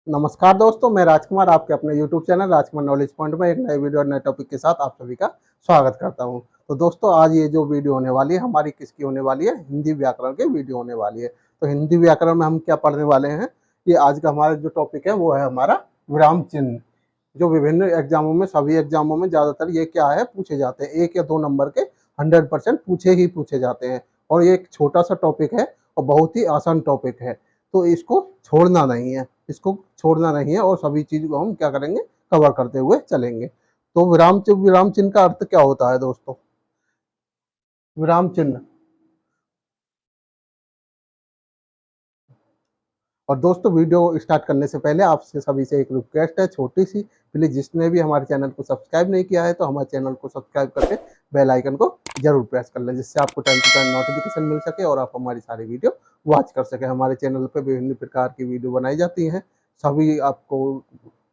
नमस्कार दोस्तों, मैं राजकुमार आपके अपने YouTube चैनल राजकुमार नॉलेज पॉइंट में एक नए वीडियो और नए टॉपिक के साथ आप सभी का स्वागत करता हूं। तो दोस्तों, आज ये जो वीडियो होने वाली है हमारी किसकी होने वाली है? हिंदी व्याकरण की वीडियो होने वाली है। तो हिंदी व्याकरण में हम क्या पढ़ने वाले हैं? ये आज का हमारा जो टॉपिक है वो है हमारा विराम चिन्ह। जो विभिन्न एग्जामों में, सभी एग्जामों में ज़्यादातर ये क्या है पूछे जाते हैं, 1 या 2 नंबर के 100% पूछे जाते हैं। और ये एक छोटा सा टॉपिक है और बहुत ही आसान टॉपिक है, तो इसको छोड़ना नहीं है, और सभी चीज को हम क्या करेंगे, कवर करते हुए चलेंगे। तो विराम चिन्ह का अर्थ क्या होता है दोस्तों? विराम चिन्ह। और दोस्तों, वीडियो स्टार्ट करने से पहले आपसे सभी से एक रिक्वेस्ट है छोटी सी, प्लीज जिसने भी हमारे चैनल को सब्सक्राइब नहीं किया है तो हमारे चैनल को सब्सक्राइब करके बेल आइकन को जरूर प्रेस कर लें, जिससे आपको टाइम टू टाइम नोटिफिकेशन मिल सके और आप हमारी सारी वीडियो वॉच कर सके। हमारे चैनल पर विभिन्न प्रकार की वीडियो बनाई जाती हैं, सभी आपको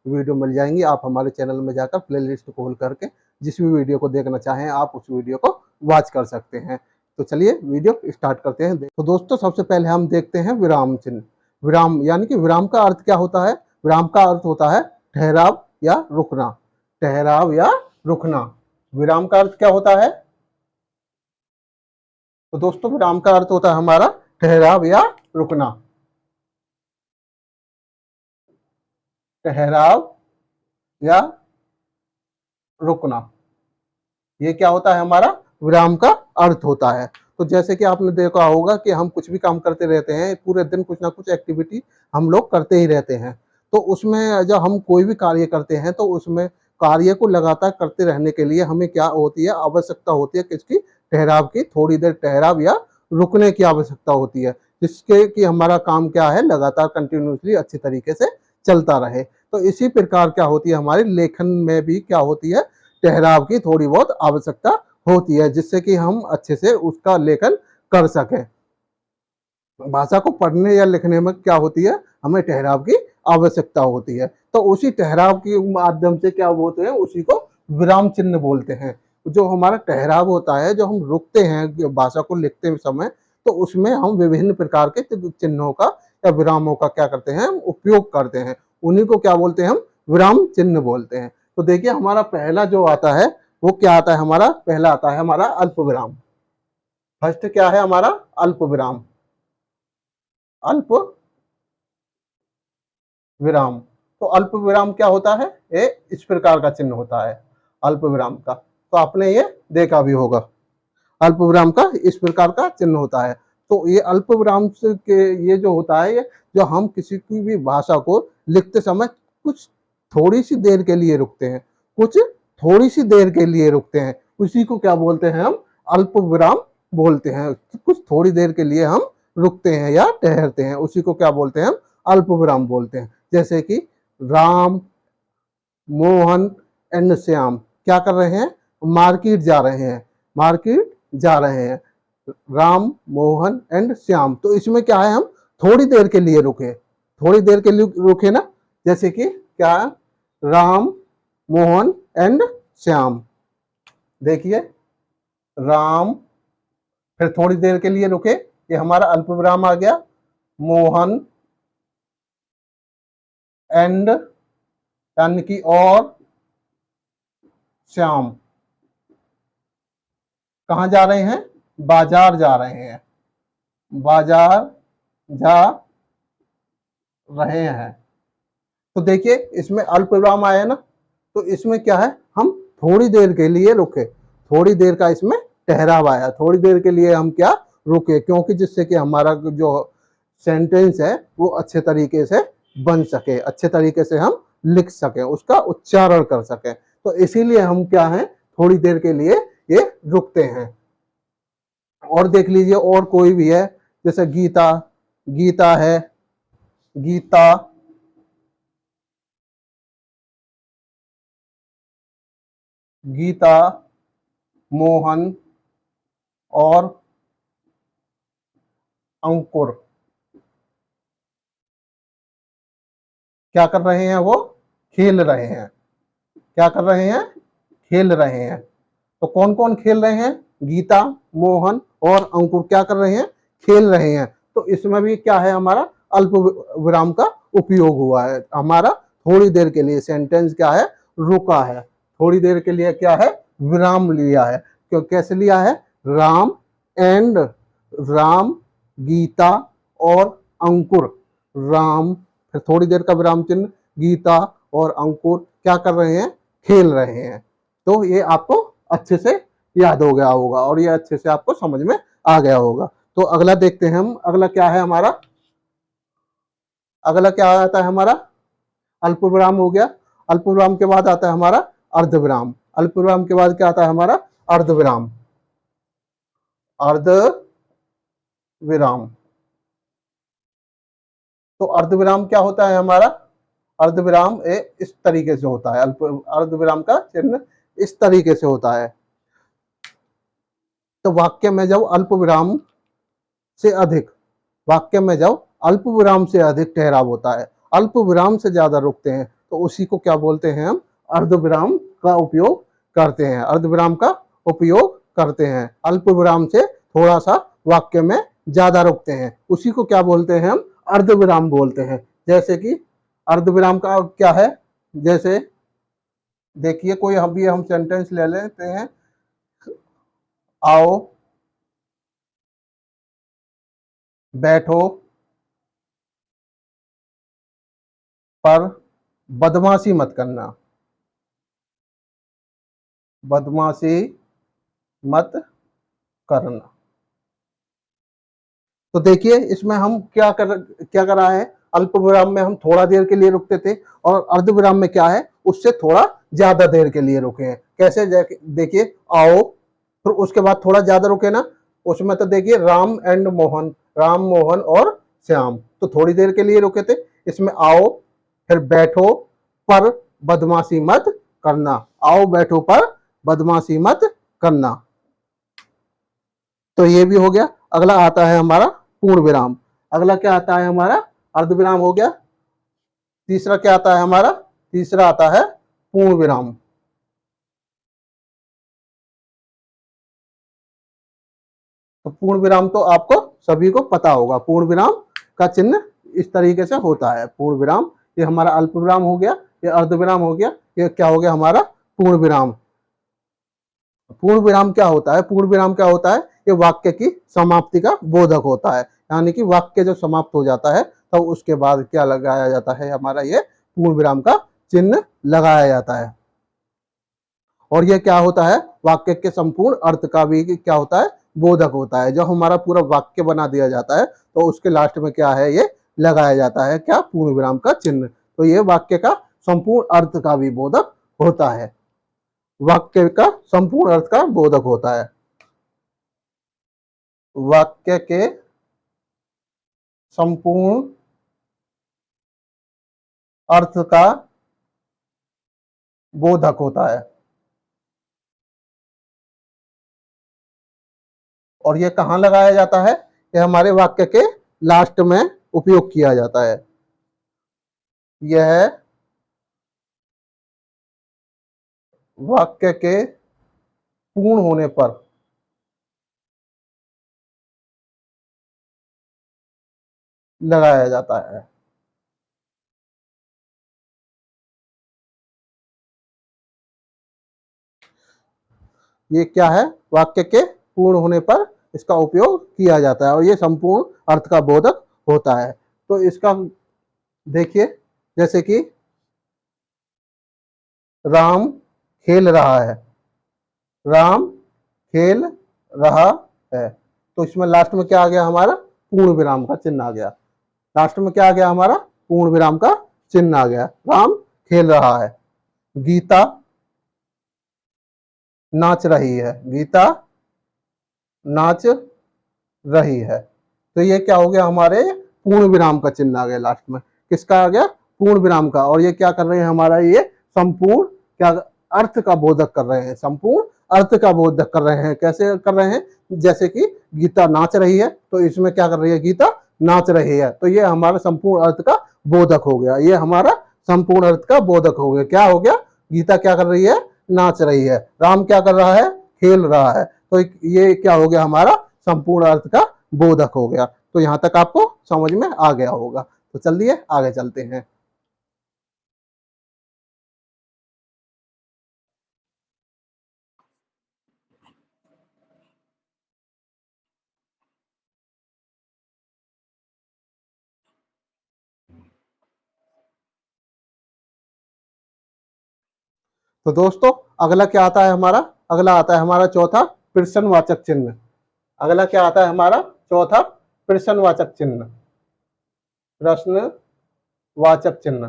वीडियो मिल जाएंगी। आप हमारे चैनल में जाकर प्ले लिस्ट खोल करके जिस भी वीडियो को देखना चाहें आप उस वीडियो को वॉच कर सकते हैं। तो चलिए वीडियो स्टार्ट करते हैं। तो दोस्तों, सबसे पहले हम देखते हैं विराम चिन्ह। विराम यानी कि विराम का अर्थ क्या होता है? विराम का अर्थ होता है ठहराव या रुकना। ठहराव या रुकना, विराम का अर्थ क्या होता है? तो दोस्तों, विराम का अर्थ होता है हमारा ठहराव या रुकना। ठहराव या रुकना, ये क्या होता है? हमारा विराम का अर्थ होता है। तो जैसे कि आपने देखा होगा कि हम कुछ भी काम करते रहते हैं, पूरे दिन कुछ ना कुछ एक्टिविटी हम लोग करते ही रहते हैं। तो उसमें जब हम कोई भी कार्य करते हैं तो उसमें कार्य को लगातार करते रहने के लिए हमें क्या होती है? आवश्यकता होती है किसकी? ठहराव की। थोड़ी देर ठहराव या रुकने की आवश्यकता होती है, जिसके कि हमारा काम क्या है? लगातार कंटिन्यूसली अच्छी तरीके से चलता रहे। तो इसी प्रकार क्या होती है? हमारे लेखन में भी क्या होती है? ठहराव की थोड़ी बहुत आवश्यकता होती है, जिससे कि हम अच्छे से उसका लेखन कर सकें। भाषा को पढ़ने या लिखने में क्या होती है? हमें ठहराव की आवश्यकता होती है। तो उसी ठहराव के माध्यम से क्या बोलते हैं? उसी को विराम चिन्ह बोलते हैं। जो हमारा ठहराव होता है, जो हम रुकते हैं भाषा को लिखते समय, तो उसमें हम विभिन्न प्रकार के चिन्हों का या विरामों का क्या करते हैं? हम उपयोग करते हैं। उन्हीं को क्या बोलते हैं? हम विराम चिन्ह बोलते हैं। तो देखिए, हमारा पहला जो आता है वो क्या आता है? हमारा पहला आता है हमारा अल्प विराम। फर्स्ट क्या है हमारा? अल्प विराम। अल्प विराम। तो अल्प विराम क्या होता है? ये इस प्रकार का चिन्ह होता है अल्प विराम का। तो आपने ये देखा भी होगा, अल्प विराम का इस प्रकार का चिन्ह होता है। तो ये अल्प विराम से के ये जो होता है, ये जो हम किसी की भी भाषा को लिखते समय कुछ थोड़ी सी देर के लिए रुकते हैं, कुछ थोड़ी सी देर के लिए रुकते हैं, उसी को क्या बोलते हैं? हम अल्प विराम बोलते हैं। कुछ थोड़ी देर के लिए हम रुकते हैं या ठहरते हैं, उसी को क्या बोलते हैं? हम अल्प विराम बोलते हैं। जैसे कि राम, मोहन एंड श्याम क्या कर रहे हैं? मार्केट जा रहे हैं। मार्केट जा रहे हैं, राम, मोहन एंड श्याम। तो इसमें क्या है? हम थोड़ी देर के लिए रुके, थोड़ी देर के लिए रुके ना। जैसे कि क्या? राम, मोहन एंड श्याम। देखिए, राम, फिर थोड़ी देर के लिए रुके, ये हमारा अल्प विराम आ गया। मोहन एंड यानी कि और श्याम कहाँ जा रहे हैं? बाजार जा रहे हैं। बाजार जा रहे हैं। तो देखिए, इसमें अल्प विराम आया ना, तो इसमें क्या है? हम थोड़ी देर के लिए रुके, थोड़ी देर का इसमें ठहराव आया। थोड़ी देर के लिए हम क्या रुके? क्योंकि जिससे कि हमारा जो सेंटेंस है वो अच्छे तरीके से बन सके, अच्छे तरीके से हम लिख सके, उसका उच्चारण कर सके। तो इसीलिए हम क्या है? थोड़ी देर के लिए ये रुकते हैं। और देख लीजिए, और कोई भी है, जैसे गीता, गीता है, गीता, गीता, मोहन और अंकुर क्या कर रहे हैं? वो खेल रहे हैं। क्या कर रहे हैं? खेल रहे हैं। तो कौन कौन खेल रहे हैं? गीता, मोहन और अंकुर क्या कर रहे हैं? खेल रहे हैं। तो इसमें भी क्या है? हमारा अल्प विराम का उपयोग हुआ है, हमारा थोड़ी देर के लिए सेंटेंस क्या है, रुका है, थोड़ी देर के लिए क्या है, विराम लिया है। क्यों, कैसे लिया है, राम एंड, राम, गीता और अंकुर, राम फिर थोड़ी देर का विराम चिन्ह, गीता और अंकुर क्या कर रहे हैं, खेल रहे हैं। तो ये आपको अच्छे से याद हो गया होगा और ये अच्छे से आपको समझ में आ गया होगा। तो अगला देखते हैं हम, अगला क्या है हमारा, अगला क्या आता है हमारा, अल्प विराम हो गया। अल्प विराम के बाद आता है हमारा अर्ध विराम। अल्प विराम के बाद क्या आता है हमारा, अर्ध विराम, अर्ध विराम। तो अर्ध विराम क्या होता है हमारा, अर्ध विराम इस तरीके से होता है, अर्ध विराम का चिन्ह इस तरीके से होता है। तो वाक्य में जब अल्प विराम से अधिक, वाक्य में जब अल्प विराम से अधिक ठहराव होता है, अल्प विराम से ज्यादा रुकते हैं, तो उसी को क्या बोलते हैं हम, अर्ध विराम का उपयोग करते हैं, अर्ध विराम का उपयोग करते हैं। अल्प विराम से थोड़ा सा वाक्य में ज्यादा रुकते हैं, उसी को क्या बोलते हैं हम, अर्ध विराम बोलते हैं। जैसे कि अर्ध विराम का क्या है, जैसे देखिए कोई हम सेंटेंस ले लेते हैं, आओ, बैठो, पर बदमाशी मत करना, बदमाशी मत करना। तो देखिए इसमें हम क्या कर रहा है, अल्प विराम में हम थोड़ा देर के लिए रुकते थे और अर्ध विराम में क्या है, उससे थोड़ा ज्यादा देर के लिए रुके हैं। कैसे, देखिए आओ, फिर उसके बाद थोड़ा ज्यादा रुके ना, उसमें तो देखिए राम एंड मोहन, राम, मोहन और श्याम, तो थोड़ी देर के लिए रुके थे। इसमें आओ, फिर बैठो, पर बदमाशी मत करना, आओ बैठो पर बदमाशी मत करना। तो ये भी हो गया। अगला आता है हमारा पूर्ण विराम। अगला क्या आता है हमारा, अर्ध विराम हो गया। तीसरा क्या आता है हमारा, तीसरा आता है पूर्ण विराम। तो पूर्ण विराम तो आपको सभी को पता होगा, पूर्ण विराम का चिन्ह इस तरीके से होता है। पूर्ण विराम, ये हमारा अल्प विराम हो गया, ये अर्ध विराम हो गया, ये क्या हो गया हमारा पूर्ण विराम। पूर्ण विराम क्या होता है, पूर्ण विराम क्या होता है, ये वाक्य की समाप्ति का बोधक होता है, यानी कि वाक्य जब समाप्त हो जाता है तब तो उसके बाद क्या लगाया जाता है हमारा, ये पूर्ण विराम का चिन्ह लगाया जाता है। और ये क्या होता है, वाक्य के संपूर्ण अर्थ का भी क्या होता है, बोधक होता है। जब हमारा पूरा वाक्य बना दिया जाता है तो उसके लास्ट में क्या है, ये लगाया जाता है क्या, पूर्ण विराम का चिन्ह। तो ये वाक्य का संपूर्ण अर्थ का भी बोधक होता है, वाक्य का संपूर्ण अर्थ का बोधक होता है, वाक्य के संपूर्ण अर्थ का बोधक होता है। और ये कहां लगाया जाता है, ये हमारे वाक्य के लास्ट में उपयोग किया जाता है। यह वाक्य के पूर्ण होने पर लगाया जाता है। ये क्या है, वाक्य के पूर्ण होने पर इसका उपयोग किया जाता है और ये संपूर्ण अर्थ का बोधक होता है। तो इसका देखिए, जैसे कि राम खेल रहा है, राम खेल रहा है, तो इसमें लास्ट में क्या आ गया हमारा, पूर्ण विराम का चिन्ह आ गया। लास्ट में क्या आ गया हमारा, पूर्ण विराम का चिन्ह आ गया, राम खेल रहा है। गीता नाच रही है, गीता नाच रही है, तो ये क्या हो गया हमारे पूर्ण विराम का चिन्ह आ गया लास्ट में, किसका आ गया, पूर्ण विराम का। और ये क्या कर रहे हैं हमारा, ये संपूर्ण क्या अर्थ का बोधक कर रहे हैं, संपूर्ण अर्थ का बोधक कर रहे हैं। कैसे कर रहे हैं, जैसे कि गीता नाच रही है, तो इसमें क्या कर रही है, गीता नाच रही है, तो ये हमारा संपूर्ण अर्थ का बोधक हो गया, ये हमारा संपूर्ण अर्थ का बोधक हो गया। क्या हो गया, गीता क्या कर रही है, नाच रही है, राम क्या कर रहा है, खेल रहा है, तो ये क्या हो गया हमारा संपूर्ण अर्थ का बोधक हो गया। तो यहां तक आपको समझ में आ गया होगा। तो चलिए आगे चलते हैं। तो दोस्तों अगला क्या आता है हमारा, अगला आता है हमारा चौथा प्रश्नवाचक चिन्ह। अगला क्या आता है हमारा चौथा प्रश्नवाचक चिन्ह, प्रश्नवाचक चिन्ह।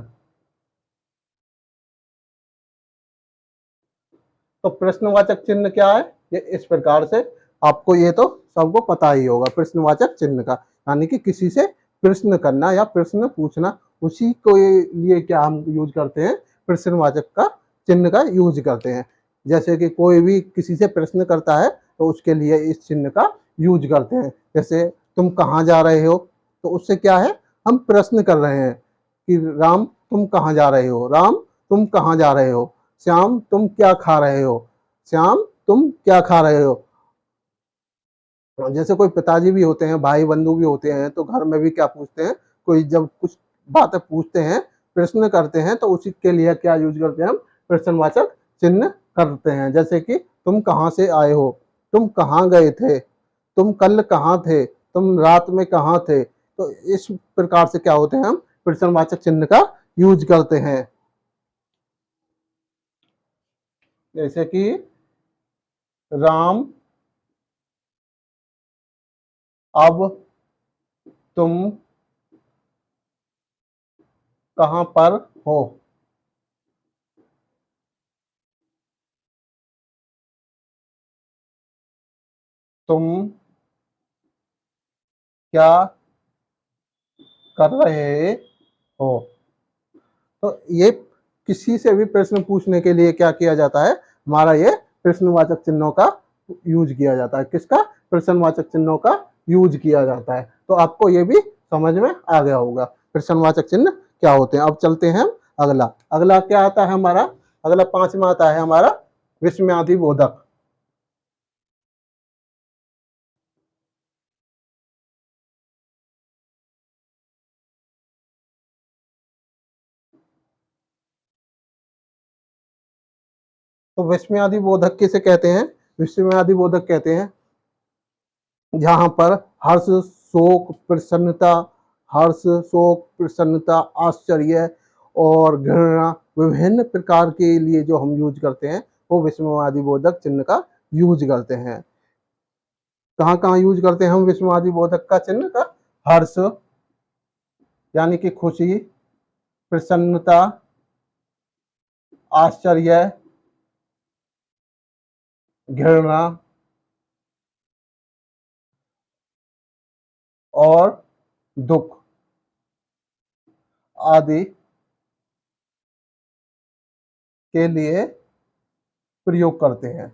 तो प्रश्नवाचक चिन्ह क्या है, ये इस प्रकार से, आपको ये तो सबको पता ही होगा प्रश्नवाचक चिन्ह का, यानी कि किसी से प्रश्न करना या प्रश्न पूछना, उसी को लिए क्या हम यूज करते हैं, प्रश्नवाचक का चिन्ह का यूज करते हैं। जैसे कि कोई भी किसी से प्रश्न करता है तो उसके लिए इस चिन्ह का यूज करते हैं। जैसे तुम कहाँ जा रहे हो, तो उससे क्या है, हम प्रश्न कर रहे हैं कि राम तुम कहाँ जा रहे हो, राम तुम कहाँ जा रहे हो, श्याम तुम क्या खा रहे हो, श्याम तुम क्या खा रहे हो। जैसे कोई पिताजी भी होते हैं, भाई बंधु भी होते हैं, तो घर में भी क्या पूछते हैं, कोई जब कुछ बातें पूछते हैं, प्रश्न करते हैं, तो उसी के लिए क्या यूज करते हैं हम, प्रश्नवाचक चिन्ह करते हैं। जैसे कि तुम कहाँ से आए हो, तुम कहाँ गए थे, तुम कल कहाँ थे, तुम रात में कहाँ थे। तो इस प्रकार से क्या होते हैं, हम प्रश्नवाचक चिन्ह का यूज करते हैं। जैसे कि राम अब तुम कहाँ पर हो, तुम क्या कर रहे हो। तो ये किसी से भी प्रश्न पूछने के लिए क्या किया जाता है, हमारा ये प्रश्नवाचक चिन्हों का यूज किया जाता है। किसका, प्रश्नवाचक चिन्हों का यूज किया जाता है। तो आपको ये भी समझ में आ गया होगा प्रश्नवाचक चिन्ह क्या होते हैं। अब चलते हैं अगला, अगला क्या आता है हमारा, अगला पांचवा आता है हमारा विस्मयादि बोधक। तो विस्मयादि बोधक किसे कहते हैं, विस्मयादि बोधक कहते हैं जहां पर हर्ष शोक प्रसन्नता, हर्ष शोक प्रसन्नता आश्चर्य और घृणा विभिन्न प्रकार के लिए जो हम यूज करते हैं, वो विस्मयादि बोधक चिन्ह का यूज करते हैं। कहाँ कहाँ यूज करते हैं हम विस्मयादि बोधक का चिन्ह का, हर्ष यानी कि खुशी, प्रसन्नता, आश्चर्य, घृणा और दुख आदि के लिए प्रयोग करते हैं,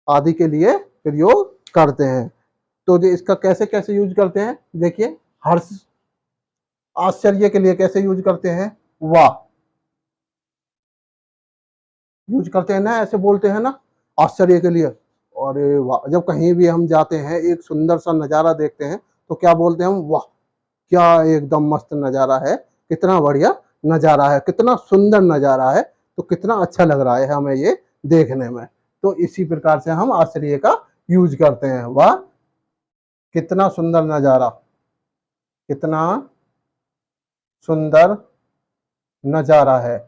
आदि के लिए प्रयोग करते हैं। तो जो इसका कैसे कैसे यूज करते हैं, देखिए हर्ष आश्चर्य के लिए कैसे यूज करते हैं, वाह यूज करते हैं ना, ऐसे बोलते हैं ना आश्चर्य के लिए, और वाह। जब कहीं भी हम जाते हैं एक सुंदर सा नजारा देखते हैं तो क्या बोलते हैं हम, वाह क्या एकदम मस्त नजारा है, कितना बढ़िया नजारा है, कितना सुंदर नजारा है, तो कितना अच्छा लग रहा है हमें ये देखने में। तो इसी प्रकार से हम आश्चर्य का यूज करते हैं, वाह कितना सुंदर नजारा, कितना सुंदर नजारा है।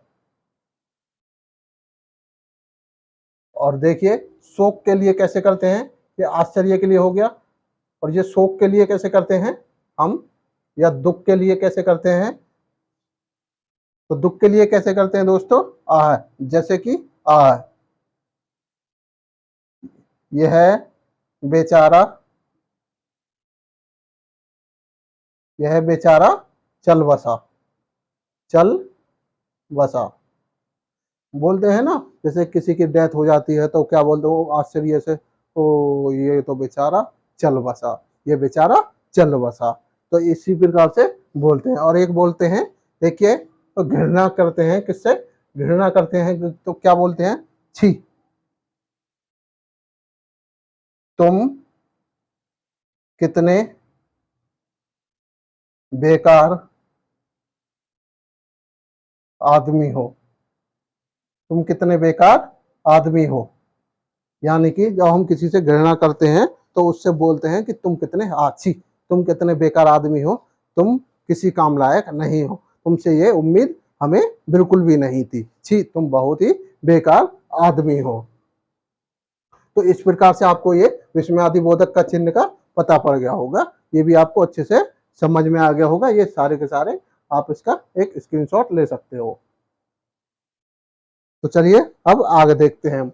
और देखिए शोक के लिए कैसे करते हैं, ये आश्चर्य के लिए हो गया, और ये शोक के लिए कैसे करते हैं हम, या दुख के लिए कैसे करते हैं, तो दुख के लिए कैसे करते हैं दोस्तों, आह, जैसे कि आह यह बेचारा, यह बेचारा चल बसा, चल बसा बोलते हैं ना। जैसे किसी की डेथ हो जाती है तो क्या बोलते हो आश्चर्य से, ओ ये तो बेचारा चल बसा, ये बेचारा चल बसा। तो इसी प्रकार से बोलते हैं। और एक बोलते हैं, देखिए तो घृणा करते हैं, किससे घृणा करते हैं, तो क्या बोलते हैं, छी, तुम कितने बेकार आदमी हो। तुम कितने बेकार आदमी हो, यानी कि जब हम किसी से घृणा करते हैं तो उससे बोलते हैं कि तुम कितने आछी, तुम कितने बेकार आदमी हो, तुम किसी काम लायक नहीं हो, तुमसे ये उम्मीद हमें बिल्कुल भी नहीं थी, छी तुम बहुत ही बेकार आदमी हो। तो इस प्रकार से आपको ये विस्मयादिबोधक का चिन्ह का पता पड़ गया होगा, ये भी आपको अच्छे से समझ में आ गया होगा। ये सारे के सारे आप इसका एक स्क्रीनशॉट ले सकते हो। तो चलिए अब आगे देखते हैं हम।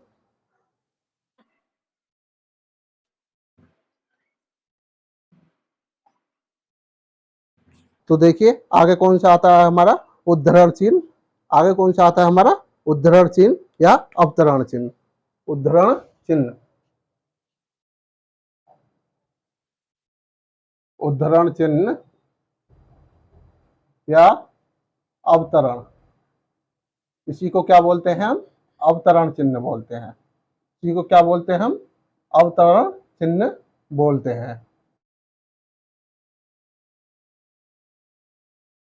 तो देखिए आगे कौन सा आता है हमारा उद्धरण चिन्ह। आगे कौन सा आता है हमारा उद्धरण चिन्ह या अवतरण चिन्ह। उद्धरण चिन्ह, उद्धरण चिन्ह या अवतरण, इसी को क्या बोलते हैं हम, अवतरण चिन्ह बोलते हैं। इसी को क्या बोलते हैं हम, अवतरण चिन्ह बोलते हैं।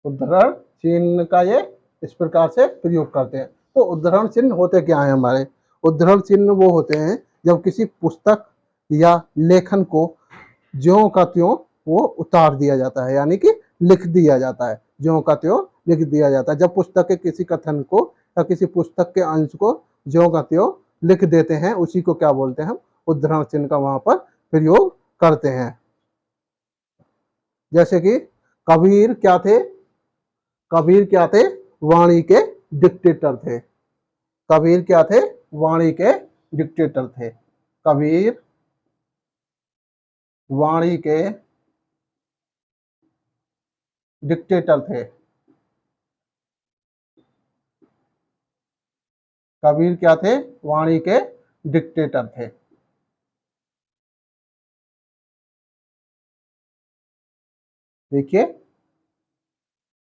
उद्धरण चिन्ह का ये इस प्रकार से प्रयोग करते हैं। तो उद्धरण चिन्ह होते क्या है हमारे, उद्धरण चिन्ह वो होते हैं जब किसी पुस्तक या लेखन को ज्यों का त्यों वो उतार दिया जाता है, यानी कि लिख दिया जाता है, ज्यों का त्यों लिख दिया जाता है। जब पुस्तक के किसी कथन को या किसी पुस्तक के अंश को ज्यों का त्यों लिख देते हैं, उसी को क्या बोलते हैं हम, उद्धरण चिन्ह का वहां पर प्रयोग करते हैं। जैसे कि कबीर क्या थे, कबीर क्या थे, वाणी के डिक्टेटर थे। कबीर क्या थे, वाणी के डिक्टेटर थे। कबीर वाणी के डिक्टेटर थे। कबीर क्या थे, वाणी के डिक्टेटर थे। देखिए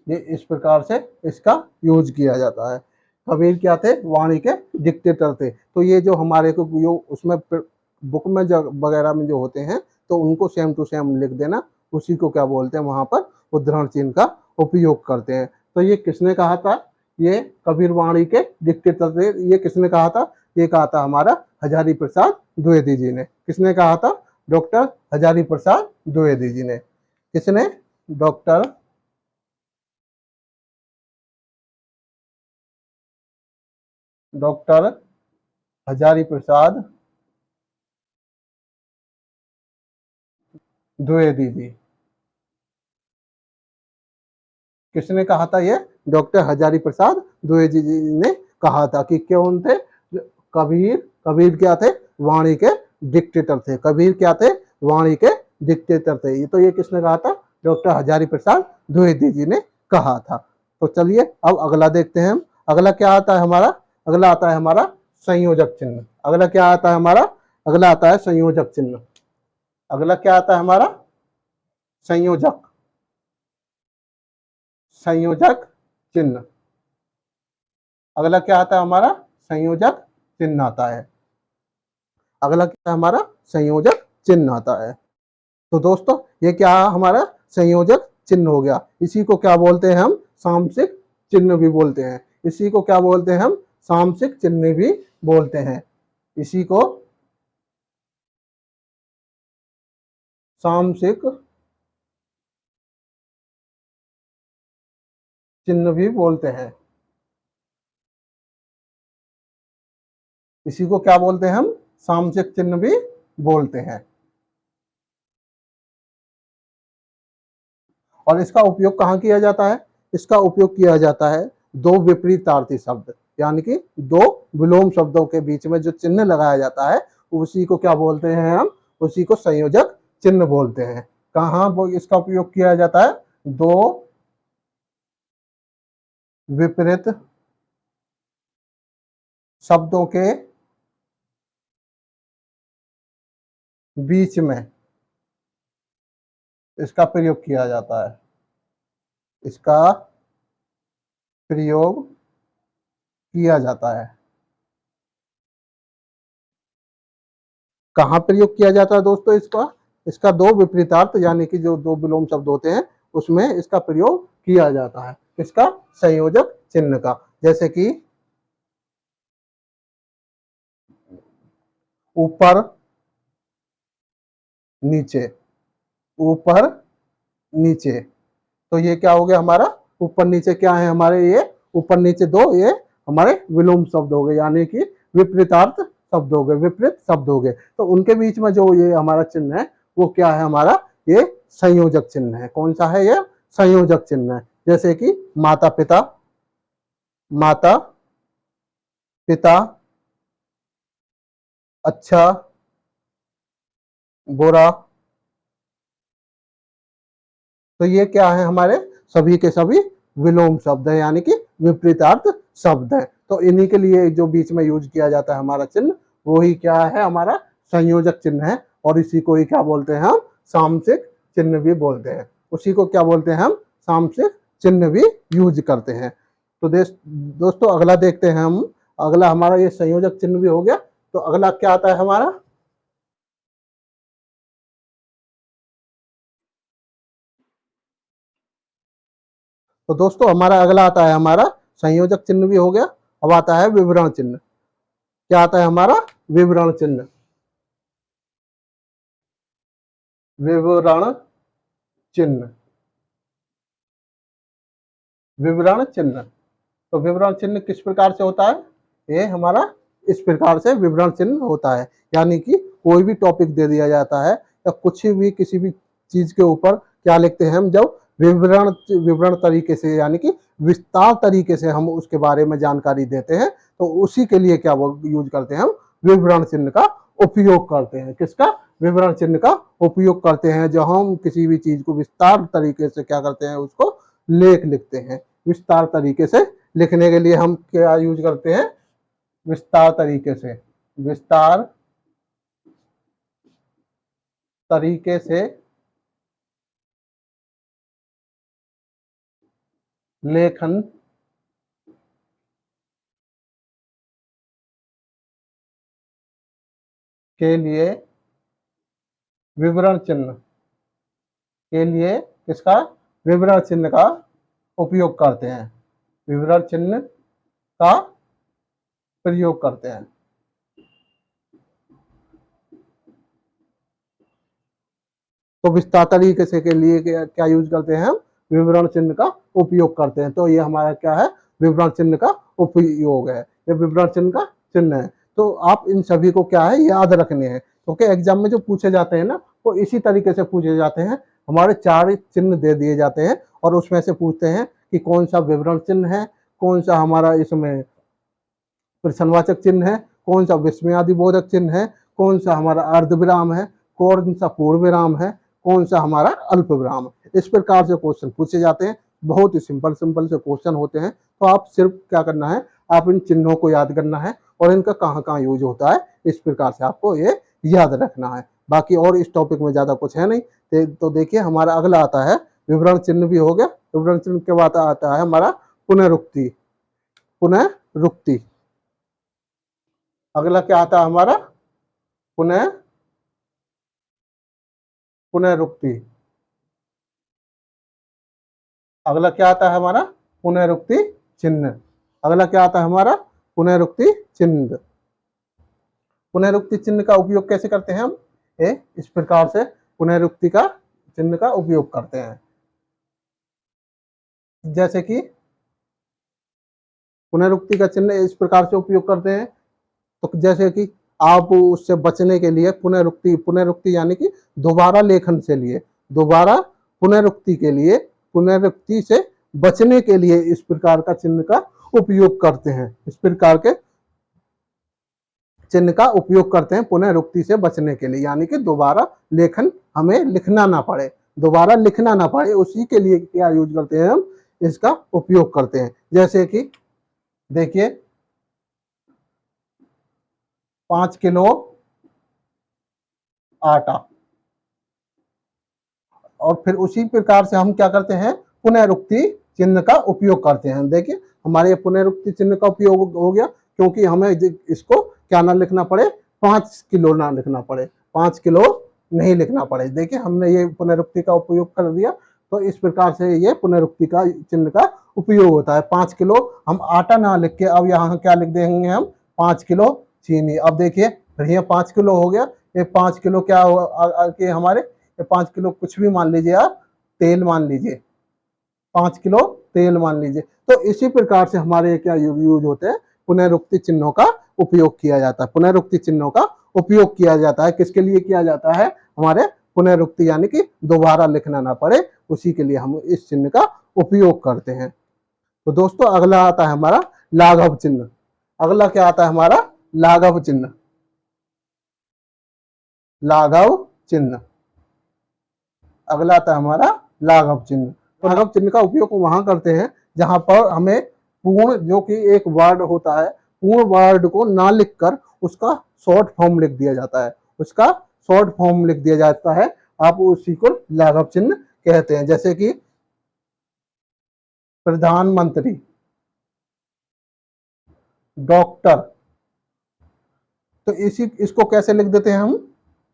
ये इस प्रकार से इसका यूज किया जाता है। कबीर क्या थे, वाणी के डिक्टेटर थे। तो ये जो हमारे को जो उसमें बुक में वगैरह में जो होते हैं, तो उनको सेम टू सेम लिख देना, उसी को क्या बोलते हैं वहां पर उद्धरण चिन्ह का उपयोग करते हैं। तो ये किसने कहा था, ये कबीर वाणी के डिक्टेटर थे, ये किसने कहा था, ये कहा था हमारा हजारी प्रसाद द्विवेदी जी ने। किसने कहा था, डॉक्टर हजारी प्रसाद द्विवेदी जी ने। किसने, डॉक्टर डॉक्टर हजारी प्रसाद द्विवेदी जी। किसने कहा था ये, डॉक्टर हजारी प्रसाद द्विवेदी जी ने कहा था कि कौन थे, कबीर, कबीर क्या थे, वाणी के डिक्टेटर थे। कबीर क्या थे, वाणी के डिक्टेटर थे। ये तो ये किसने कहा था, डॉक्टर हजारी प्रसाद द्विवेदी जी ने कहा था। तो चलिए अब अगला देखते हैं हम। अगला क्या आता है हमारा, अगला आता है हमारा संयोजक चिन्ह। अगला क्या आता है हमारा, अगला आता है संयोजक चिन्ह। अगला क्या आता है हमारा, संयोजक, संयोजक चिन्ह। अगला क्या आता है हमारा, संयोजक चिन्ह आता है। अगला क्या है हमारा, संयोजक चिन्ह आता है। तो दोस्तों ये क्या हमारा संयोजक चिन्ह हो गया। इसी को क्या बोलते हैं हम, सामसिक चिन्ह भी बोलते हैं। इसी को क्या बोलते हैं हम, सामसिक चिन्ह भी बोलते हैं। इसी को सामसिक चिन्ह भी बोलते हैं। इसी को क्या बोलते हैं हम, सामसिक चिन्ह भी बोलते हैं। और इसका उपयोग कहाँ किया जाता है, इसका उपयोग किया जाता है दो विपरीतार्थी शब्द, यानी कि दो विलोम शब्दों के बीच में जो चिन्ह लगाया जाता है, उसी को क्या बोलते हैं हम, उसी को संयोजक चिन्ह बोलते हैं। कहाँ इसका उपयोग किया जाता है, दो विपरीत शब्दों के बीच में इसका प्रयोग किया जाता है। इसका प्रयोग किया जाता है। कहाँ प्रयोग किया जाता है दोस्तों इसका? इसका दो विपरीतार्थ यानी कि जो दो विलोम शब्द होते हैं उसमें इसका प्रयोग किया जाता है। इसका संयोजक चिन्ह का, जैसे कि ऊपर नीचे, ऊपर नीचे। तो ये क्या हो गया हमारा? ऊपर नीचे क्या है हमारे? ये ऊपर नीचे दो ये हमारे विलोम शब्द हो गए, यानी कि विपरीतार्थ शब्द हो गए, विपरीत शब्द हो गए। तो उनके बीच में जो ये हमारा चिन्ह है वो क्या है हमारा? ये संयोजक चिन्ह है। कौन सा है? ये संयोजक चिन्ह है। जैसे कि माता पिता, माता पिता, अच्छा बुरा। तो ये क्या है हमारे? सभी के सभी विलोम शब्द है, यानी कि विपरीतार्थ शब्द है। तो इन्हीं के लिए जो बीच में यूज किया जाता है हमारा चिन्ह, वो ही क्या है हमारा? संयोजक चिन्ह है। और इसी को ही क्या बोलते हैं हम? सामसिक चिन्ह भी बोलते हैं। उसी को क्या बोलते हैं हम? सामसिक चिन्ह भी यूज करते हैं। तो दोस्तों अगला देखते हैं हम। अगला हमारा ये संयोजक चिन्ह भी हो गया। तो अगला क्या आता है हमारा? तो दोस्तों हमारा अगला आता है हमारा संयोजक चिन्ह भी हो गया। अब आता है विवरण चिन्ह। क्या आता है हमारा? विवरण चिन्ह। विवरण चिन्ह, विवरण चिन्ह। तो विवरण चिन्ह किस प्रकार से होता है? ये हमारा इस प्रकार से विवरण चिन्ह होता है, यानी कि कोई भी टॉपिक दे दिया जाता है या कुछ भी किसी भी चीज के ऊपर क्या लिखते हैं हम? जब विवरण विवरण तरीके से यानी कि विस्तार तरीके से हम उसके बारे में जानकारी देते हैं, तो उसी के लिए क्या यूज करते हैं हम? विवरण चिन्ह का उपयोग करते हैं। किसका? विवरण चिन्ह का उपयोग करते हैं। जो हम किसी भी चीज को विस्तार तरीके से क्या करते हैं? उसको लेख लिखते हैं। विस्तार तरीके से लिखने के लिए हम क्या यूज करते हैं? विस्तार तरीके से, विस्तार तरीके से लेखन के लिए विवरण चिन्ह के लिए किसका? विवरण चिन्ह का उपयोग करते हैं। विवरण चिन्ह का प्रयोग करते हैं। तो विस्तार तरीके से के लिए क्या यूज करते हैं हम? विवरण चिन्ह का उपयोग करते हैं। तो ये हमारा क्या है? विवरण चिन्ह का उपयोग है। ये विवरण चिन्ह का चिन्ह है। तो आप इन सभी को क्या है? याद रखने हैं, क्योंकि एग्जाम में जो पूछे जाते हैं ना वो इसी तरीके से पूछे जाते हैं। हमारे 4 चिन्ह दे दिए जाते हैं और उसमें से पूछते हैं कि कौन सा विवरण चिन्ह है, कौन सा हमारा इसमें प्रश्नवाचक चिन्ह है, कौन सा विस्मयादि बोधक चिन्ह है, कौन सा हमारा अर्धविराम है, कौन सा पूर्ण विराम है, कौन सा हमारा अल्प विराम है। इस प्रकार से क्वेश्चन पूछे जाते हैं। बहुत ही सिंपल सिंपल से क्वेश्चन होते हैं। तो आप सिर्फ क्या करना है? आप इन चिन्हों को याद करना है और इनका कहाँ कहाँ यूज होता है, इस प्रकार से आपको ये याद रखना है। बाकी और इस टॉपिक में ज्यादा कुछ है नहीं। तो देखिए हमारा अगला आता है विवरण चिन्ह भी हो गया। विवरण चिन्ह के बाद आता है हमारा पुनरुक्ति। पुनरुक्ति अगला क्या आता है हमारा? पुनरुक्ति। अगला क्या आता है हमारा? पुनरुक्ति चिन्ह। अगला क्या आता है हमारा? पुनरुक्ति चिन्ह। पुनरुक्ति चिन्ह का उपयोग कैसे करते हैं हम? इस प्रकार से पुनरुक्ति का चिन्ह का उपयोग करते हैं। जैसे कि पुनरुक्ति का चिन्ह इस प्रकार से उपयोग करते हैं। तो जैसे कि आप उससे बचने के लिए पुनरुक्ति, पुनरुक्ति यानी कि दोबारा लेखन से लिए, दोबारा पुनरुक्ति के लिए, पुनरुक्ति से बचने के लिए इस प्रकार का चिन्ह का उपयोग करते हैं। इस प्रकार के चिन्ह का उपयोग करते हैं पुनरुक्ति से बचने के लिए, यानी कि दोबारा लेखन हमें लिखना ना पड़े, दोबारा लिखना ना पड़े, उसी के लिए क्या यूज करते हैं हम? इसका उपयोग करते हैं। जैसे कि देखिए 5 किलो आटा, और फिर उसी प्रकार से हम क्या करते हैं? पुनरुक्ति चिन्ह का उपयोग करते हैं। देखिए हमारे पुनरुक्ति चिन्ह का उपयोग हो गया, क्योंकि हमें इसको क्या ना लिखना पड़े, 5 किलो ना लिखना पड़े, 5 किलो नहीं लिखना पड़े। देखिए हमने ये पुनरुक्ति का उपयोग कर दिया, तो इस प्रकार से ये पुनरुक्ति का चिन्ह का उपयोग होता है। 5 किलो हम आटा ना लिख के अब यहाँ क्या लिख देंगे हम, 5 किलो चीनी। अब देखिए ये 5 किलो हो गया, ये 5 किलो क्या के हमारे, ये 5 किलो कुछ भी मान लीजिए आप, तेल मान लीजिए, 5 किलो तेल मान लीजिए। तो इसी प्रकार से हमारे क्या यूज होते हैं, पुनरुक्ति चिन्हों का उपयोग किया जाता है। पुनरुक्ति चिन्हों का उपयोग किया जाता है, किसके लिए किया जाता है, हमारे पुनरुक्ति यानी कि दोबारा लिखना ना पड़े, उसी के लिए हम इस चिन्ह का उपयोग करते हैं। तो दोस्तों अगला आता है हमारा लाघव चिन्ह। अगला क्या आता है हमारा, लाघव चिन्ह। लाघव चिन्ह, अगला आता है हमारा लाघव चिन्ह। तो लाघव चिन्ह का उपयोग वहां करते हैं जहां पर हमें पूर्ण, जो कि एक वर्ड होता है, पूर्ण वर्ड को ना लिखकर उसका शॉर्ट फॉर्म लिख दिया जाता है, उसका शॉर्ट फॉर्म लिख दिया जाता है, आप उसी को लाघव चिन्ह कहते हैं। जैसे कि प्रधानमंत्री, डॉक्टर, तो इसको कैसे लिख देते हैं हम,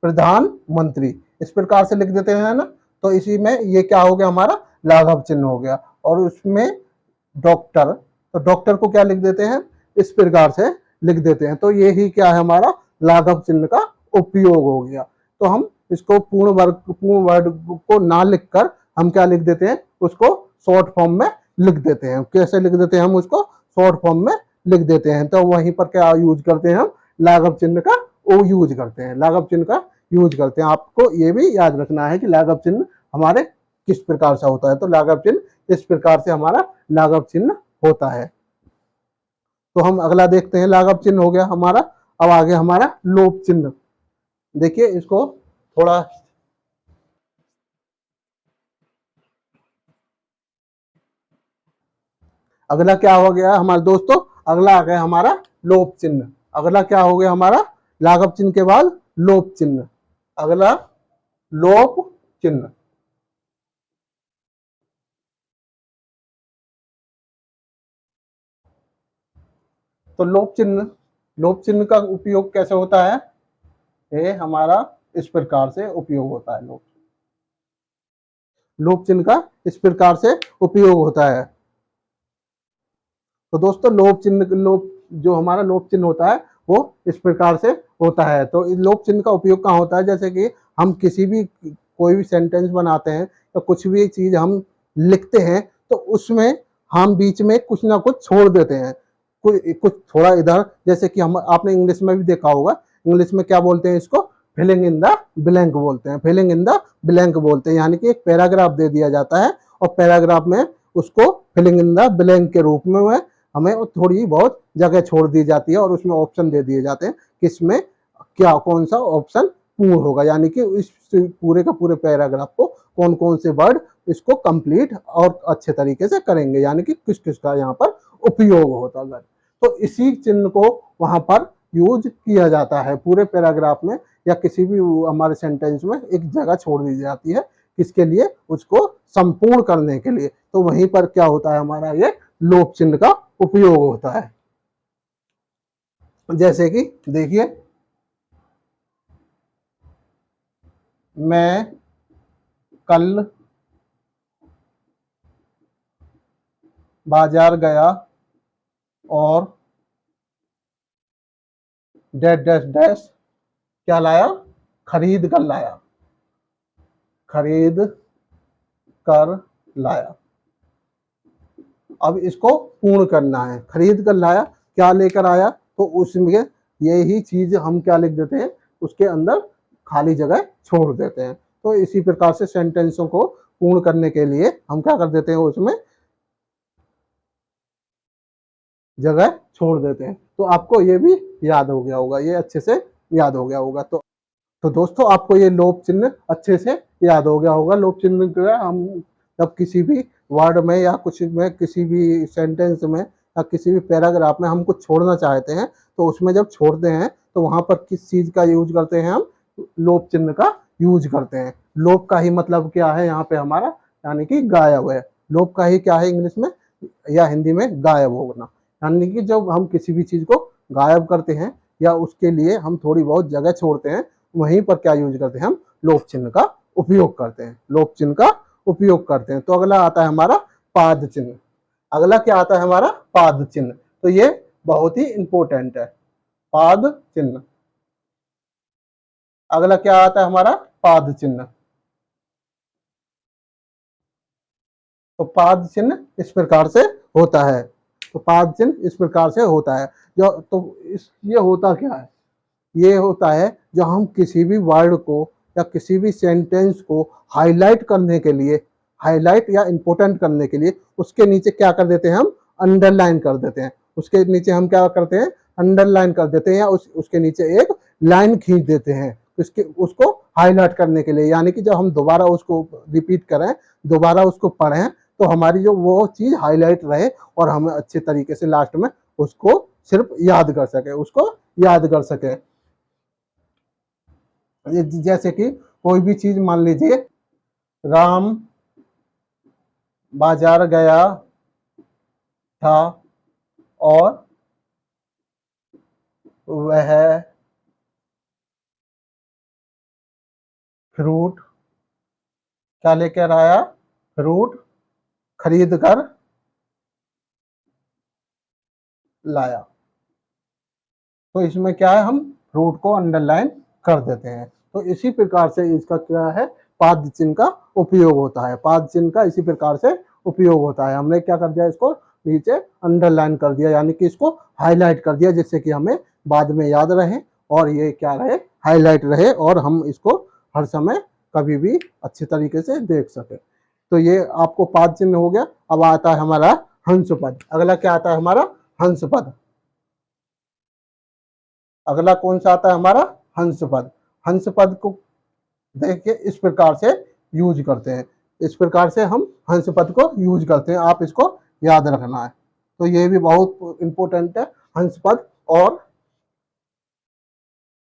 प्रधानमंत्री, इस प्रकार से लिख देते हैं ना। तो इसी में ये क्या हो गया हमारा, लाघव चिन्ह हो गया। और उसमें डॉक्टर, तो डॉक्टर को क्या लिख देते हैं, इस प्रकार से लिख देते हैं। तो ये ही क्या है हमारा लाघव चिन्ह का उपयोग हो गया। तो हम इसको पूर्ण वर्ड को ना लिखकर हम क्या लिख देते हैं, उसको शॉर्ट फॉर्म में लिख देते हैं। कैसे लिख देते हैं हम उसको, शॉर्ट फॉर्म में लिख देते हैं। तो वहीं पर क्या यूज करते हैं हम, लाघव चिन्ह का वो यूज करते हैं, लाघव चिन्ह का यूज करते हैं। आपको ये भी याद रखना है कि लाघव चिन्ह हमारे किस प्रकार से होता है। तो लाघव चिन्ह इस प्रकार से हमारा लाघव चिन्ह होता है। तो हम अगला देखते हैं, लाघव चिन्ह हो गया हमारा। अब आगे हमारा लोप चिन्ह। देखिए इसको थोड़ा, अगला क्या हो गया हमारे दोस्तों, अगला आ गया हमारा लोप चिन्ह। अगला क्या हो गया हमारा, लाघव चिन्ह के बाद लोप चिन्ह। अगला लोप चिन्ह। तो लोप चिन्ह का उपयोग कैसे होता है, ये हमारा इस प्रकार से उपयोग होता है। लोप चिन्ह का इस प्रकार से उपयोग होता है। तो दोस्तों लोप जो हमारा लोप चिन्ह होता है वो इस प्रकार से होता है। तो इस लोप चिन्ह का उपयोग कहाँ होता है, जैसे कि हम किसी भी कोई भी सेंटेंस बनाते हैं तो कुछ भी चीज हम लिखते हैं, तो उसमें हम बीच में कुछ ना कुछ छोड़ देते हैं, कुछ थोड़ा इधर। जैसे कि हम, आपने इंग्लिश में भी देखा होगा, इंग्लिश में क्या बोलते हैं इसको, फिलिंग इन द ब्लैंक बोलते हैं, फिलिंग इन द ब्लैंक बोलते हैं। यानी कि एक पैराग्राफ दे दिया जाता है और पैराग्राफ में उसको फिलिंग इन द ब्लैंक के रूप में हमें थोड़ी बहुत जगह छोड़ दी जाती है और उसमें ऑप्शन दे दिए जाते हैं कि इसमें क्या, कौन सा ऑप्शन पूर्ण होगा, यानी कि इस पूरे का पूरे पैराग्राफ को कौन कौन से वर्ड इसको कंप्लीट और अच्छे तरीके से करेंगे, यानी कि किस किस का यहाँ पर उपयोग होता है। तो इसी चिन्ह को वहां पर यूज किया जाता है पूरे पैराग्राफ में, या किसी भी हमारे सेंटेंस में एक जगह छोड़ दी जाती है, किसके लिए, उसको संपूर्ण करने के लिए। तो वहीं पर क्या होता है हमारा, ये लोप चिन्ह का उपयोग होता है। जैसे कि देखिए, मैं कल बाजार गया और डैश डैश डैश क्या लाया, खरीद कर लाया, खरीद कर लाया। अब इसको पूर्ण करना है, खरीद कर लाया, क्या लेकर आया, तो उसमें यही चीज हम क्या लिख देते हैं, उसके अंदर खाली जगह छोड़ देते हैं। तो इसी प्रकार से सेंटेंसों को पूर्ण करने के लिए हम क्या कर देते हैं, उसमें जगह छोड़ देते हैं। तो आपको ये भी याद हो गया होगा, ये अच्छे से याद हो गया होगा। तो दोस्तों आपको ये लोप चिन्ह अच्छे से याद हो गया होगा। लोप चिन्ह का हम जब किसी भी वर्ड में या कुछ में, किसी भी सेंटेंस में या किसी भी पैराग्राफ में हम कुछ छोड़ना चाहते हैं, तो उसमें जब छोड़ते हैं तो वहां पर किस चीज का यूज करते हैं, हम लोप चिन्ह का यूज करते हैं। लोप का ही मतलब क्या है यहाँ पे हमारा, यानी कि गायब है। लोप का ही क्या है इंग्लिश में या हिंदी में, गायब होना। यानी कि जब हम किसी भी चीज को गायब करते हैं या उसके लिए हम थोड़ी बहुत जगह छोड़ते हैं, वहीं पर क्या यूज करते हैं, हम लोप चिन्ह का उपयोग करते हैं, लोप चिन्ह का उपयोग करते हैं। तो अगला आता है हमारा पाद चिन्ह। अगला क्या आता है हमारा पाद चिन्ह। तो ये बहुत ही इंपॉर्टेंट है, पाद चिन्ह। अगला क्या आता है हमारा पाद चिन्ह। तो पाद चिन्ह इस प्रकार से होता है। तो पाद चिन्ह इस प्रकार से होता है। जो तो ये होता क्या है, ये होता है जो हम किसी भी वर्ड को या किसी भी सेंटेंस को हाईलाइट करने के लिए, हाईलाइट या इंपॉर्टेंट करने के लिए उसके नीचे क्या कर देते हैं, हम अंडरलाइन कर देते हैं। उसके नीचे हम क्या करते हैं, अंडरलाइन कर देते हैं, या उसके नीचे एक लाइन खींच देते हैं उसको हाईलाइट करने के लिए। यानी कि जब हम दोबारा उसको रिपीट करें, दोबारा उसको पढ़ें, तो हमारी जो वो चीज हाईलाइट रहे और हम अच्छे तरीके से लास्ट में उसको सिर्फ याद कर सके, उसको याद कर सके। जैसे कि कोई भी चीज मान लीजिए, राम बाजार गया था और वह फ्रूट क्या लेकर आया, फ्रूट खरीद कर लाया। तो इसमें क्या है, हम फ्रूट को अंडरलाइन कर देते हैं। तो इसी प्रकार से इसका क्या है, पाद चिन्ह का उपयोग होता है। पाद चिन्ह का इसी प्रकार से उपयोग होता है। हमने क्या कर दिया, इसको नीचे अंडरलाइन कर दिया, यानी कि इसको हाईलाइट कर दिया, जिससे कि हमें बाद में याद रहे और ये क्या रहे, हाईलाइट रहे, और हम इसको हर समय कभी भी अच्छे तरीके से देख सके। तो ये आपको पाद चिन्ह हो गया। अब आता है हमारा हंस पद। अगला क्या आता है हमारा हंस पद। अगला कौन सा आता है हमारा हंस पद। हंस पद को देखिए इस प्रकार से यूज करते हैं, इस प्रकार से हम हंस पद को यूज करते हैं, आप इसको याद रखना है। तो ये भी बहुत इंपॉर्टेंट है, हंस पद और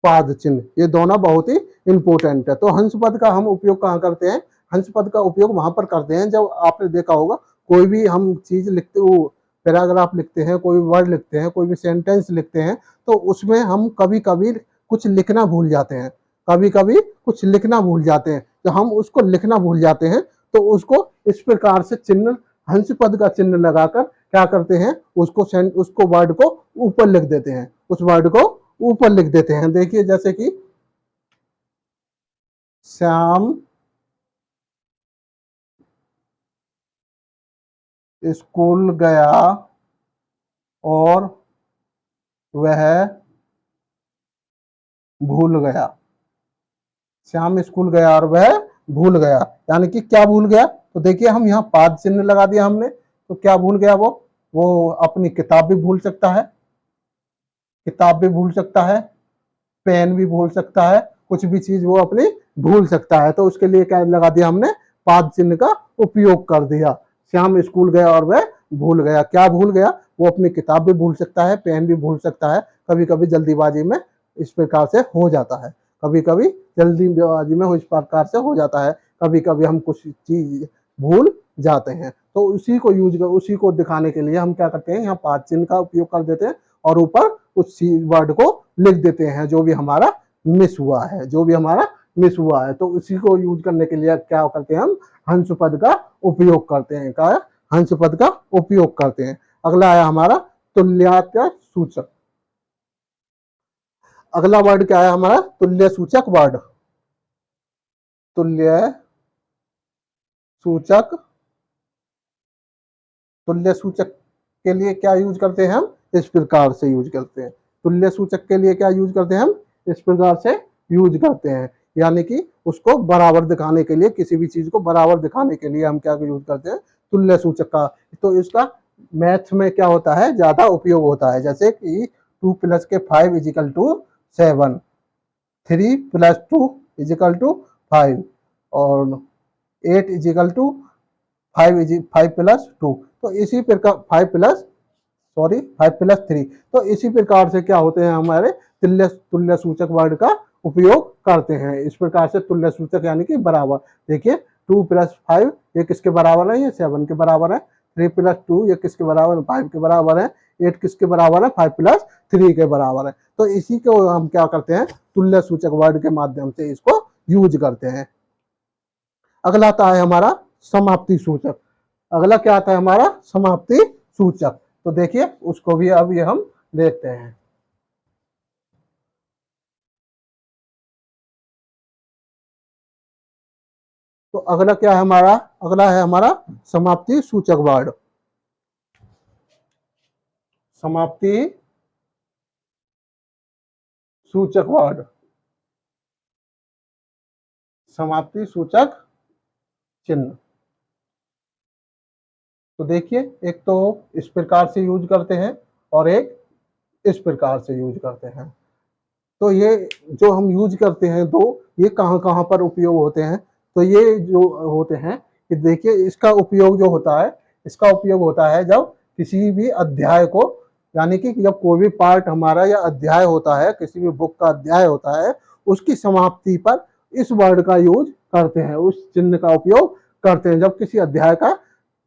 पाद चिन्ह, ये दोनों बहुत ही इंपॉर्टेंट है। तो हंस पद का हम उपयोग कहाँ करते हैं, हंस पद का उपयोग वहां पर करते हैं जब आपने देखा होगा कोई भी हम चीज लिखते हो, पैराग्राफ लिखते हैं, कोई वर्ड लिखते हैं, कोई भी सेंटेंस लिखते हैं, तो उसमें हम कभी कभी कुछ लिखना भूल जाते हैं, कभी कभी कुछ लिखना भूल जाते हैं। तो हम उसको लिखना भूल जाते हैं, तो उसको इस प्रकार से चिन्ह, हंस पद का चिन्ह लगाकर क्या करते हैं, उसको वर्ड को ऊपर लिख देते हैं, उस वर्ड को ऊपर लिख देते हैं। देखिए जैसे कि श्याम स्कूल गया और वह भूल गया। श्याम स्कूल गया और वह भूल गया, यानी कि क्या भूल गया, तो देखिए हम यहाँ पाद चिन्ह लगा दिया हमने, तो क्या भूल गया, वो अपनी किताब भी भूल सकता है, किताब भी भूल सकता है, पेन भी भूल सकता है, कुछ भी चीज वो अपनी भूल सकता है। तो उसके लिए क्या लगा दिया हमने, पाद चिन्ह का उपयोग कर दिया। श्याम स्कूल गया और वह भूल गया, क्या भूल गया, वो अपनी किताब भी भूल सकता है, पेन भी भूल सकता है। कभी कभी जल्दीबाजी में इस प्रकार से हो जाता है, कभी कभी जल्दीबाजी में इस प्रकार से हो जाता है, कभी कभी हम कुछ चीज भूल जाते हैं। तो उसी को दिखाने के लिए हम क्या करते हैं, यहाँ पाद चिन्ह का उपयोग कर देते हैं और ऊपर उस वर्ड को लिख देते हैं जो भी हमारा मिस हुआ है, जो भी हमारा मिस हुआ है। तो उसी को यूज करने के लिए क्या करते हैं, हम हंस पद का उपयोग करते हैं, क्या हंस पद का उपयोग करते हैं। अगला आया हमारा तुल्यता सूचक। अगला वर्ड क्या है हमारा, तुल्य सूचक वर्ड। तुल्य सूचक, तुल्य सूचक के लिए क्या यूज करते हैं, हम इस प्रकार से यूज करते हैं। तुल्य सूचक के लिए क्या यूज करते हैं, हम इस प्रकार से यूज करते हैं, यानी कि उसको बराबर दिखाने के लिए, किसी भी चीज को बराबर दिखाने के लिए हम क्या यूज करते हैं, तुल्य सूचक का। तो इसका मैथ में क्या होता है, ज्यादा उपयोग होता है। जैसे कि 2 + 5 = 7, 3 + 2 = 5 और 8 = 5 + 2। तो इसी प्रकार 5 + 3। तो इसी प्रकार से क्या होते हैं, हमारे तुल्य सूचक वर्ड का उपयोग करते हैं। इस प्रकार से तुल्य सूचक यानी कि बराबर। देखिए 2 + 5 ये किसके बराबर है, ये 7 के बराबर है। 3+2 ये किसके बराबर है, 5 के बराबर है। 8 किसके बराबर है, 5+3 के बराबर है। तो इसी को हम क्या करते हैं, तुल्य सूचक वर्ड के माध्यम से इसको यूज करते हैं। अगला आता है हमारा समाप्ति सूचक। अगला क्या आता है हमारा, समाप्ति सूचक। तो देखिए उसको भी अब ये हम देखते हैं। तो अगला क्या है हमारा, अगला है हमारा समाप्ति सूचक वर्ड। समाप्ति सूचक वर्ड, समाप्ति सूचक चिन्ह। तो देखिए एक तो इस प्रकार से यूज करते हैं और एक इस प्रकार से यूज करते हैं। तो ये जो हम यूज करते हैं दो, ये कहाँ कहाँ पर उपयोग होते हैं। तो ये जो होते हैं कि देखिए इसका उपयोग जो होता है, इसका उपयोग होता है जब किसी भी अध्याय को, यानी कि जब कोई भी पार्ट हमारा या अध्याय होता है, किसी भी बुक का अध्याय होता है, उसकी समाप्ति पर इस वर्ड का यूज करते हैं, उस चिन्ह का उपयोग करते हैं जब किसी अध्याय का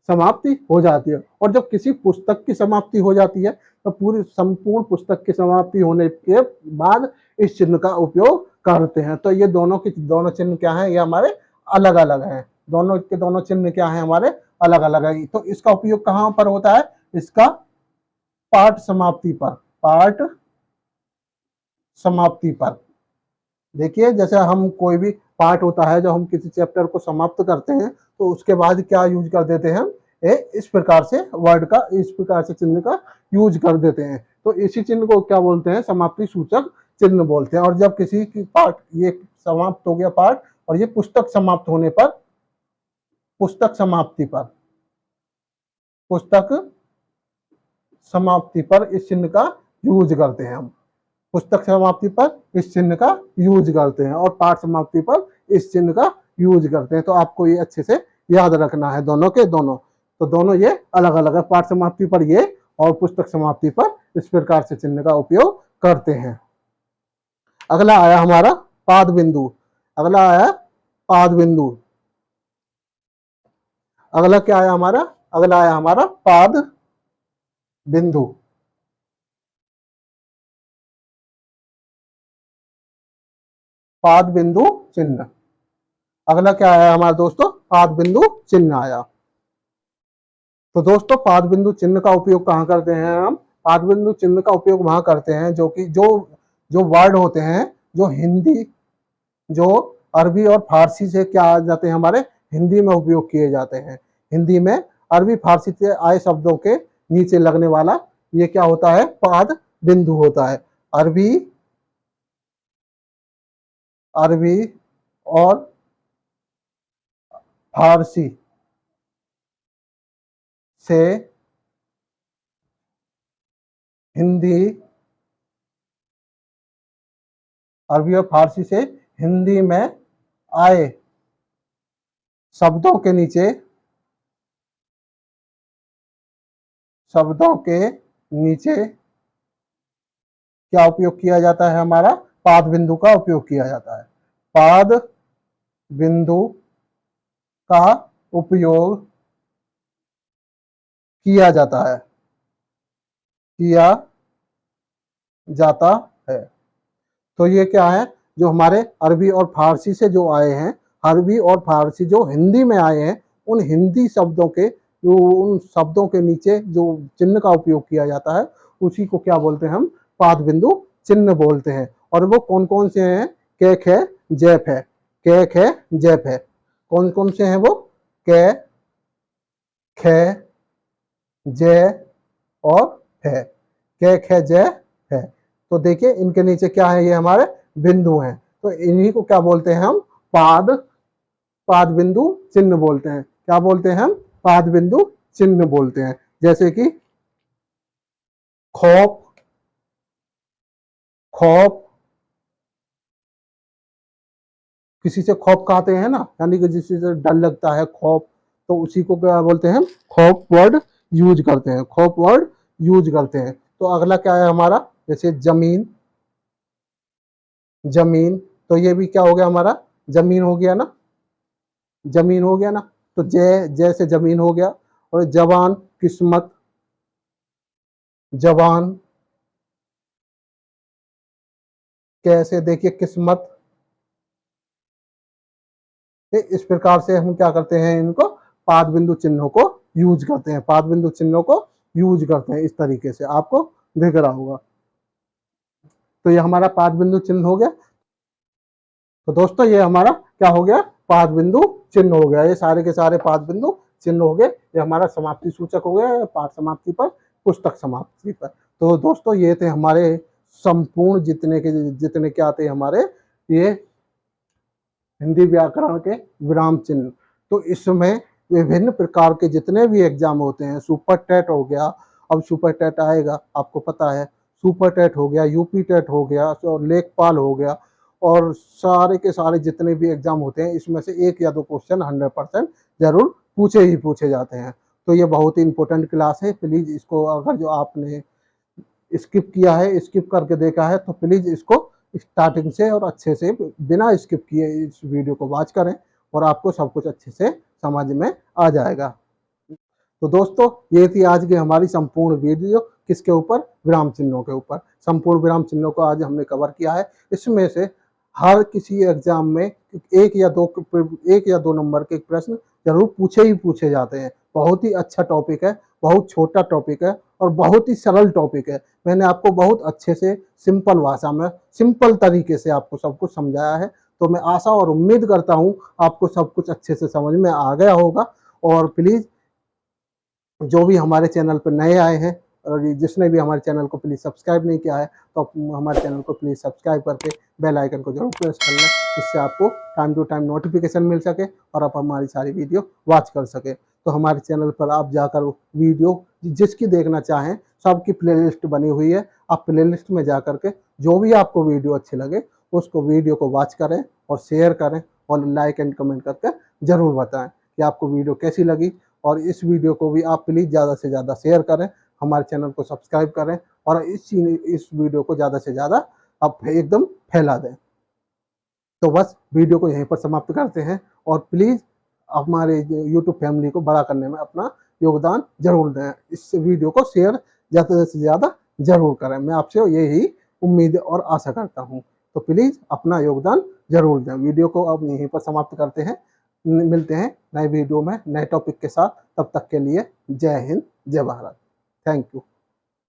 समाप्ति हो जाती है। और जब किसी पुस्तक की समाप्ति हो जाती है तो पूरी संपूर्ण पुस्तक की समाप्ति होने के बाद इस चिन्ह का उपयोग करते हैं। तो ये दोनों के दोनों चिन्ह क्या हैं, ये हमारे अलग अलग हैं। दोनों के दोनों चिन्ह क्या हैं, हमारे अलग अलग है। तो इसका उपयोग कहाँ पर होता है, इसका पाठ समाप्ति पर, पाठ समाप्ति पर। देखिए जैसे हम कोई भी पार्ट होता है, जब हम किसी चैप्टर को समाप्त करते हैं तो उसके बाद क्या यूज कर देते हैं हम, इस प्रकार से वर्ड का, इस प्रकार से चिन्ह का यूज कर देते हैं। तो इसी चिन्ह को क्या बोलते हैं, समाप्ति सूचक चिन्ह बोलते हैं। और जब किसी की पार्ट ये समाप्त हो गया पार्ट, और ये पुस्तक समाप्त होने पर, पुस्तक समाप्ति पर, पुस्तक समाप्ति पर इस चिन्ह का यूज करते हैं हम। पुस्तक समाप्ति पर इस चिन्ह का यूज करते हैं और पाठ समाप्ति पर इस चिन्ह का यूज करते हैं। तो आपको ये अच्छे से याद रखना है दोनों के दोनों। तो दोनों ये अलग अलग है, पाठ समाप्ति पर ये और पुस्तक समाप्ति पर इस प्रकार से चिन्ह का उपयोग करते हैं। अगला आया हमारा पाद बिंदु। अगला आया पाद बिंदु। अगला क्या आया हमारा, अगला आया हमारा पाद बिंदु। पाद बिंदु चिन्ह। अगला क्या आया हमारा दोस्तों, पाद बिंदु चिन्ह आया। तो दोस्तों पाद बिंदु चिन्ह का उपयोग कहाँ करते हैं हम, पाद बिंदु चिन्ह का उपयोग वहां करते हैं जो कि जो जो वर्ड होते हैं, जो हिंदी, जो अरबी और फारसी से क्या आ जाते हैं, हमारे हिंदी में उपयोग किए जाते हैं। हिंदी में अरबी फारसी से आए शब्दों के नीचे लगने वाला ये क्या होता है, पाद बिंदु होता है। अरबी, अरबी और फारसी से हिंदी, अरबी और फारसी से हिंदी में आए शब्दों के नीचे, शब्दों के नीचे क्या उपयोग किया जाता है, हमारा पाद बिंदु का उपयोग किया जाता है। पाद बिंदु का उपयोग किया जाता है, किया जाता है। तो ये क्या है, जो हमारे अरबी और फारसी से जो आए हैं, अरबी और फारसी जो हिंदी में आए हैं, उन हिंदी शब्दों के, जो उन शब्दों के नीचे जो चिन्ह का उपयोग किया जाता है, उसी को क्या बोलते हैं हम, पाद बिंदु चिन्ह बोलते हैं। और वो कौन कौन से हैं, कैक है, जैप है, कैक है, जैप है। कौन कौन से हैं वो, कै, खे, जय और है, कैक है, जय है। तो देखिए इनके नीचे क्या है, ये हमारे बिंदु हैं। तो इन्हीं को क्या बोलते हैं हम, पाद, पाद बिंदु चिन्ह बोलते हैं। क्या बोलते हैं हम, पाद बिंदु चिन्ह बोलते हैं। जैसे कि खौफ, खौफ, किसी से खौफ खाते हैं ना, यानी कि जिससे डर लगता है, खौफ, तो उसी को क्या बोलते हैं, खौफ वर्ड यूज करते हैं, खौफ वर्ड यूज करते हैं। तो अगला क्या है हमारा, जैसे जमीन, जमीन, तो ये भी क्या हो गया हमारा, जमीन हो गया ना, जमीन हो गया ना। तो जय, जय से जमीन हो गया। और जवान, किस्मत, जवान, कैसे देखिए किस्मत, इस प्रकार से हम क्या करते हैं, इनको पाद बिंदु चिन्हों को यूज करते हैं, पाद बिंदु चिन्हों को यूज करते हैं। इस तरीके से आपको दिख रहा होगा। तो ये हमारा पाद बिंदु चिन्ह हो गया। तो दोस्तों ये हमारा क्या हो गया, पाद बिंदु चिन्ह हो गया। ये सारे के सारे पाद बिंदु चिन्ह हो गए। ये हमारा समाप्ति सूचक हो गया, पाठ समाप्ति पर, पुस्तक समाप्ति पर। तो दोस्तों ये थे हमारे संपूर्ण जितने क्या थे हमारे ये हिंदी व्याकरण के विराम चिन्ह। तो इसमें विभिन्न प्रकार के जितने भी एग्जाम होते हैं, सुपर टेट हो गया, अब सुपर टेट आएगा आपको पता है, सुपर टेट हो गया, यूपी टेट हो गया और लेखपाल हो गया, और सारे के सारे जितने भी एग्जाम होते हैं इसमें से एक या दो क्वेश्चन 100% जरूर पूछे जाते हैं। तो ये बहुत ही इंपॉर्टेंट क्लास है। प्लीज इसको अगर जो आपने स्किप किया है, स्किप करके देखा है, तो प्लीज इसको स्टार्टिंग से और अच्छे से बिना स्किप किए इस वीडियो को वॉच करें और आपको सब कुछ अच्छे से समझ में आ जाएगा। तो दोस्तों ये थी आज की हमारी संपूर्ण वीडियो, किसके ऊपर, विराम चिन्हों के ऊपर। संपूर्ण विराम चिन्हों को आज हमने कवर किया है। इसमें से हर किसी एग्जाम में एक या दो नंबर के प्रश्न जरूर पूछे जाते हैं। बहुत ही अच्छा टॉपिक है, बहुत छोटा टॉपिक है और बहुत ही सरल टॉपिक है। मैंने आपको बहुत अच्छे से सिंपल भाषा में, सिंपल तरीके से आपको सब कुछ समझाया है। तो मैं आशा और उम्मीद करता हूँ आपको सब कुछ अच्छे से समझ में आ गया होगा। और प्लीज जो भी हमारे चैनल पर नए आए हैं और जिसने भी हमारे चैनल को प्लीज़ सब्सक्राइब नहीं किया है, तो हमारे चैनल को प्लीज़ सब्सक्राइब करके बेल आइकन को जरूर प्रेस कर लें, जिससे आपको टाइम टू टाइम नोटिफिकेशन मिल सके और आप हमारी सारी वीडियो वॉच कर सके। तो हमारे चैनल पर आप जाकर वीडियो जिसकी देखना चाहें सबकी प्लेलिस्ट बनी हुई है। आप प्लेलिस्ट में जा करके जो भी आपको वीडियो अच्छी लगे उसको वीडियो को वॉच करें और शेयर करें और लाइक एंड कमेंट करके ज़रूर बताएं कि आपको वीडियो कैसी लगी। और इस वीडियो को भी आप प्लीज़ ज़्यादा से ज़्यादा शेयर करें, हमारे चैनल को सब्सक्राइब करें और इस वीडियो को ज़्यादा से ज़्यादा आप एकदम फैला दें। तो बस वीडियो को यहीं पर समाप्त करते हैं और प्लीज़ हमारे यूट्यूब फैमिली को बड़ा करने में अपना योगदान जरूर दें। इस वीडियो को शेयर ज़्यादा से ज़्यादा जरूर करें। मैं आपसे यही उम्मीद और आशा करता हूँ। तो प्लीज़ अपना योगदान जरूर दें। वीडियो को अब यहीं पर समाप्त करते हैं। मिलते हैं नए वीडियो में नए टॉपिक के साथ। तब तक के लिए जय हिंद, जय भारत। Thank you.